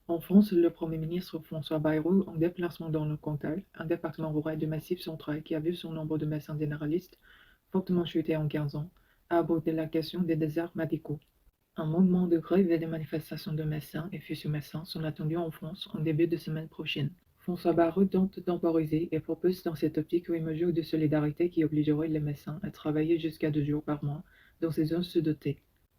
En France, le Premier ministre François Bayrou, en déplacement dans le Cantal, un département rural du Massif central qui a vu son nombre de médecins généralistes fortement chuter en 15 ans, a abordé la question des déserts médicaux. Un mouvement de grève et des manifestations de médecins et futurs médecins sont attendus en France en début de semaine prochaine. François Bayrou tente de temporiser et propose dans cette optique une mesure de solidarité qui obligerait les médecins à travailler jusqu'à 2 jours par mois dans ces zones sous-dotées.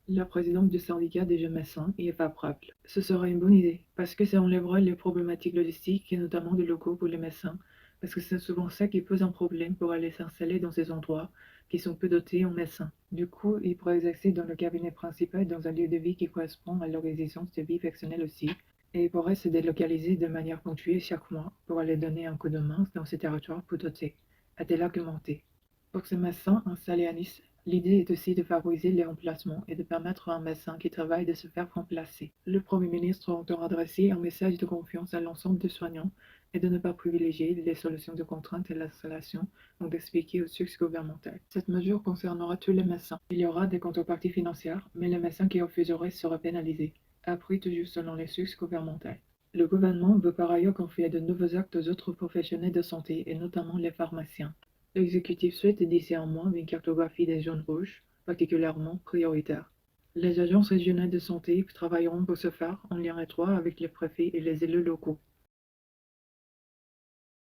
La présidente du syndicat des jeunes médecins y est favorable. Ce serait une bonne idée, parce que ça enlèverait les problématiques logistiques et notamment de locaux pour les médecins, parce que c'est souvent ça qui pose un problème pour aller s'installer dans ces endroits qui sont peu dotés en médecins. Du coup, ils pourraient exercer dans le cabinet principal dans un lieu de vie qui correspond à leur exigence de vie personnelle aussi, et ils pourraient se délocaliser de manière ponctuelle chaque mois pour aller donner un coup de main dans ces territoires peu dotés, a-t-elle argumenté. Pour ces médecins installés à Nice, l'idée est aussi de favoriser les remplacements et de permettre à un médecin qui travaille de se faire remplacer. Le Premier ministre entend adresser un message de confiance à l'ensemble des soignants et de ne pas privilégier les solutions de contrainte à l'installation, donc d'expliquer au succès gouvernemental. Cette mesure concernera tous les médecins. Il y aura des contreparties financières, mais les médecins qui refuseraient seraient pénalisés, appris toujours selon les succès gouvernementaux. Le gouvernement veut par ailleurs confier de nouveaux actes aux autres professionnels de santé et notamment les pharmaciens. L'exécutif souhaite d'ici un mois une cartographie des zones rouges, particulièrement prioritaires. Les agences régionales de santé travailleront pour ce faire en lien étroit avec les préfets et les élus locaux.